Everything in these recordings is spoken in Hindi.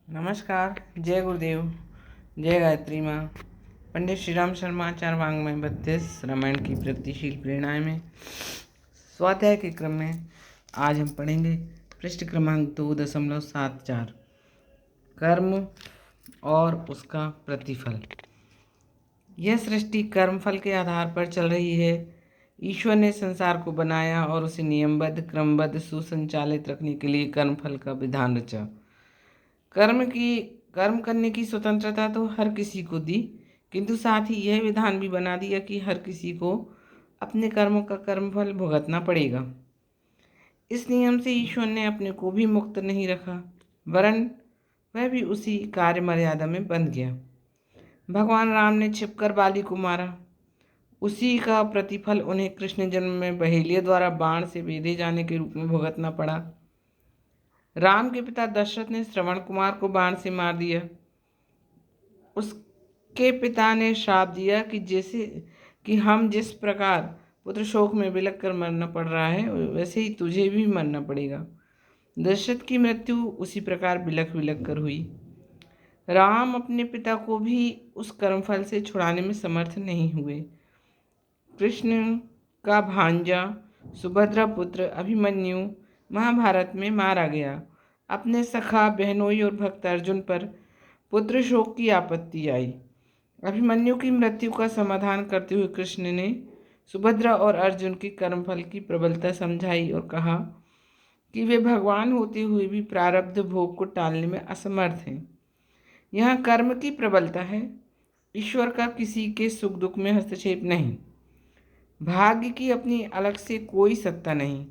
नमस्कार। जय गुरुदेव। जय गायत्री माँ। पंडित श्री राम शर्मा चारवांग में 32 रामायण की प्रगतिशील प्रेरणाएं में स्वाध्याय के क्रम में आज हम पढ़ेंगे पृष्ठ क्रमांक 2.74 कर्म और उसका प्रतिफल। यह सृष्टि कर्मफल के आधार पर चल रही है। ईश्वर ने संसार को बनाया और उसे नियमबद्ध, क्रमबद्ध, सुसंचालित रखने के लिए कर्मफल का विधान रचा। कर्म करने की स्वतंत्रता तो हर किसी को दी, किंतु साथ ही यह विधान भी बना दिया कि हर किसी को अपने कर्मों का कर्मफल भुगतना पड़ेगा। इस नियम से ईश्वर ने अपने को भी मुक्त नहीं रखा, वरन वह भी उसी कार्य मर्यादा में बंध गया। भगवान राम ने छिपकर बाली को मारा, उसी का प्रतिफल उन्हें कृष्ण जन्म में बहेलिया द्वारा बाण से बेधे जाने के रूप में भुगतना पड़ा। राम के पिता दशरथ ने श्रवण कुमार को बाण से मार दिया। उसके पिता ने श्राप दिया कि हम जिस प्रकार पुत्र शोक में बिलख कर मरना पड़ रहा है, वैसे ही तुझे भी मरना पड़ेगा। दशरथ की मृत्यु उसी प्रकार बिलख बिलख कर हुई। राम अपने पिता को भी उस कर्मफल से छुड़ाने में समर्थ नहीं हुए। कृष्ण का भांजा सुभद्रा पुत्र अभिमन्यु महाभारत में मारा गया। अपने सखा, बहनोई और भक्त अर्जुन पर पुत्र शोक की आपत्ति आई। अभिमन्यु की मृत्यु का समाधान करते हुए कृष्ण ने सुभद्रा और अर्जुन की कर्मफल की प्रबलता समझाई और कहा कि वे भगवान होते हुए भी प्रारब्ध भोग को टालने में असमर्थ हैं। यहाँ कर्म की प्रबलता है, ईश्वर का किसी के सुख दुख में हस्तक्षेप नहीं। भाग्य की अपनी अलग से कोई सत्ता नहीं,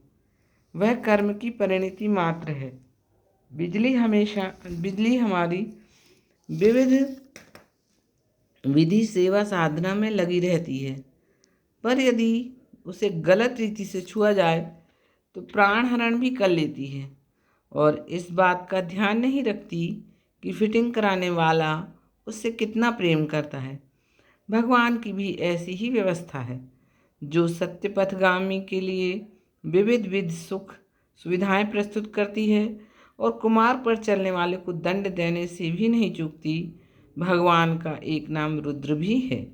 वह कर्म की परिणति मात्र है। बिजली हमारी विविध विधि सेवा साधना में लगी रहती है, पर यदि उसे गलत रीति से छुआ जाए तो प्राण हरण भी कर लेती है और इस बात का ध्यान नहीं रखती कि फिटिंग कराने वाला उससे कितना प्रेम करता है। भगवान की भी ऐसी ही व्यवस्था है, जो सत्य पथगामी के लिए विविध विध सुख सुविधाएं प्रस्तुत करती है और कुमार पर चलने वाले को दंड देने से भी नहीं चूकती। भगवान का एक नाम रुद्र भी है,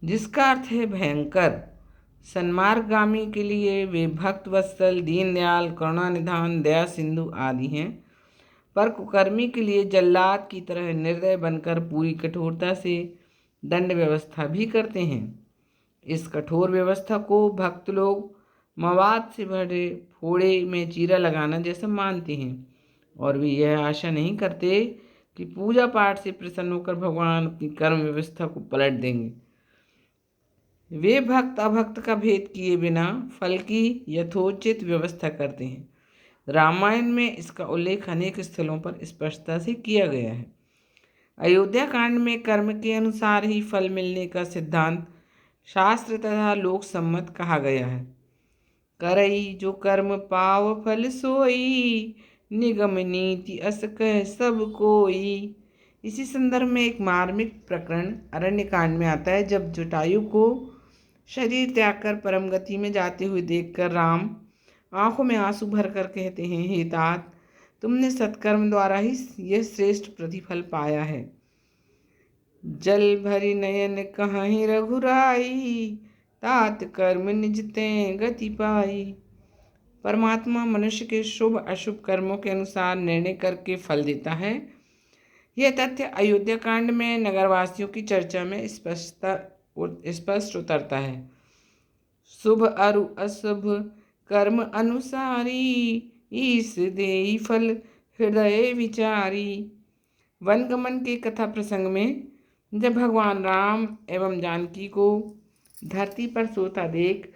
जिसका अर्थ है भयंकर। सन्मार्गगामी के लिए वे भक्त वत्सल, दीनदयाल, करुणानिधान, दया सिंधु आदि हैं, पर कुकर्मी के लिए जल्लाद की तरह निर्दय बनकर पूरी कठोरता से दंड व्यवस्था भी करते हैं। इस कठोर व्यवस्था को भक्त लोग मवाद से भरे फोड़े में चीरा लगाना जैसा मानते हैं और वे यह आशा नहीं करते कि पूजा पाठ से प्रसन्न होकर भगवान अपनी कर्म व्यवस्था को पलट देंगे। वे भक्त अभक्त का भेद किए बिना फल की यथोचित व्यवस्था करते हैं। रामायण में इसका उल्लेख अनेक स्थलों पर स्पष्टता से किया गया है। अयोध्या कांड में कर्म के अनुसार ही फल मिलने का सिद्धांत शास्त्र तथा लोक सम्मत कहा गया है। करई जो कर्म पाव फल सोई, निगम नीति अस कह सब कोई। इसी संदर्भ में एक मार्मिक प्रकरण अरण्य कांड में आता है, जब जटायु को शरीर त्याग कर परम गति में जाते हुए देखकर राम आंखों में आंसू भर कर कहते हैं, हे तात, तुमने सत्कर्म द्वारा ही यह श्रेष्ठ प्रतिफल पाया है। जल भरी नयन कहीं रघुराई, तात कर्म निज ते गति पाई। परमात्मा मनुष्य के शुभ अशुभ कर्मों के अनुसार निर्णय करके फल देता है। यह तथ्य अयोध्या कांड में नगरवासियों की चर्चा में स्पष्ट उतरता है। शुभ अरु अशुभ कर्म अनुसारी, ईस देई फल हृदय विचारी। वनगमन के कथा प्रसंग में जब भगवान राम एवं जानकी को धरती पर सोता देख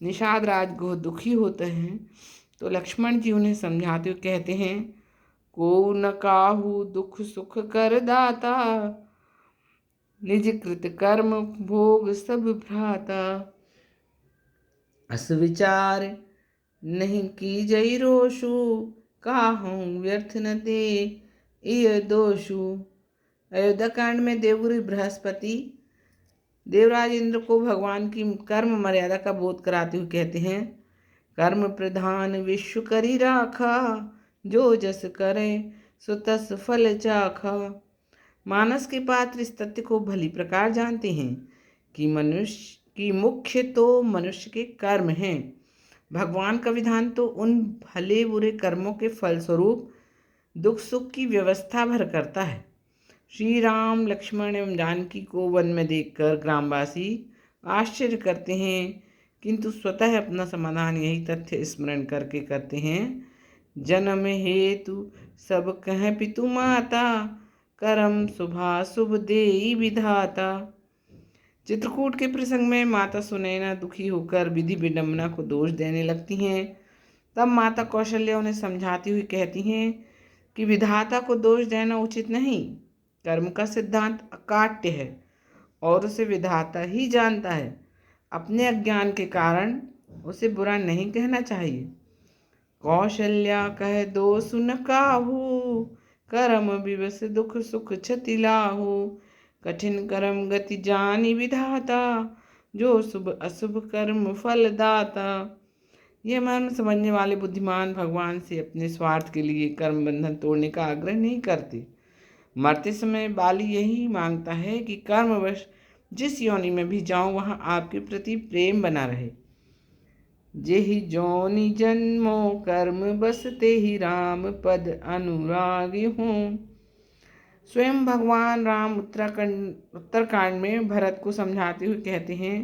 निषाद राज बहुत दुखी होते हैं, तो लक्ष्मण जी उन्हें समझाते हुए कहते हैं, को न काहू दुख सुख कर दाता, निज कृत कर्म भोग सब भ्राता। अस विचार नहीं की जई रोषु, काहूँ व्यर्थ न दे इय दोषु। अयोध्या कांड में देवगुरु बृहस्पति देवराज इंद्र को भगवान की कर्म मर्यादा का बोध कराते हुए कहते हैं, कर्म प्रधान विश्व करी राखा, जो जस करे सुतस फल चाखा। मानस के पात्र इस तथ्य को भली प्रकार जानते हैं कि मुख्य तो मनुष्य के कर्म हैं। भगवान का विधान तो उन भले बुरे कर्मों के फलस्वरूप दुख सुख की व्यवस्था भर करता है। श्री राम लक्ष्मण एवं जानकी को वन में देखकर ग्रामवासी आश्चर्य करते हैं, किंतु स्वतः अपना समाधान यही तथ्य स्मरण करके करते हैं। जन्म हेतु सब कह पितु माता, करम शुभाशुभ देई विधाता। चित्रकूट के प्रसंग में माता सुनैना दुखी होकर विधि विडंबना को दोष देने लगती हैं। तब माता कौशल्या उन्हें समझाती हुई कहती हैं कि विधाता को दोष देना उचित नहीं। कर्म का सिद्धांत अकाट्य है और उसे विधाता ही जानता है। अपने अज्ञान के कारण उसे बुरा नहीं कहना चाहिए। कौशल्या कह दो सुन काहू, कर्म विवश दुख सुख क्षति लाहू। कठिन कर्म गति जानी विधाता, जो शुभ अशुभ कर्म फल दाता। यह मर्म समझने वाले बुद्धिमान भगवान से अपने स्वार्थ के लिए कर्म बंधन तोड़ने का आग्रह नहीं करते। मरते समय बाली यही मांगता है कि कर्मवश जिस योनि में भी जाऊं वहां आपके प्रति प्रेम बना रहे। जेहि जोनि जन्मो कर्म बस तेहि राम पद अनुरागी हूँ। स्वयं भगवान राम उत्तरकांड में भरत को समझाते हुए कहते हैं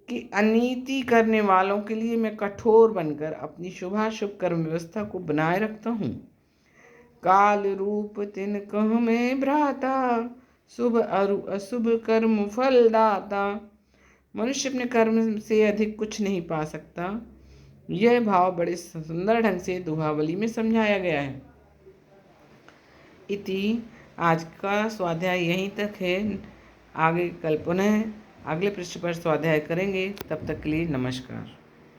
कि अनीति करने वालों के लिए मैं कठोर बनकर अपनी शुभाशुभ कर्म व्यवस्था को बनाए रखता हूँ। काल रूप तिन कह में भ्राता, शुभ अरु अशुभ कर्म फल दाता। मनुष्य अपने कर्म से अधिक कुछ नहीं पा सकता। यह भाव बड़े सुंदर ढंग से दोहावली में समझाया गया है। इति आज का स्वाध्याय यहीं तक है। आगे कल पुनः अगले पृष्ठ पर स्वाध्याय करेंगे। तब तक के लिए नमस्कार।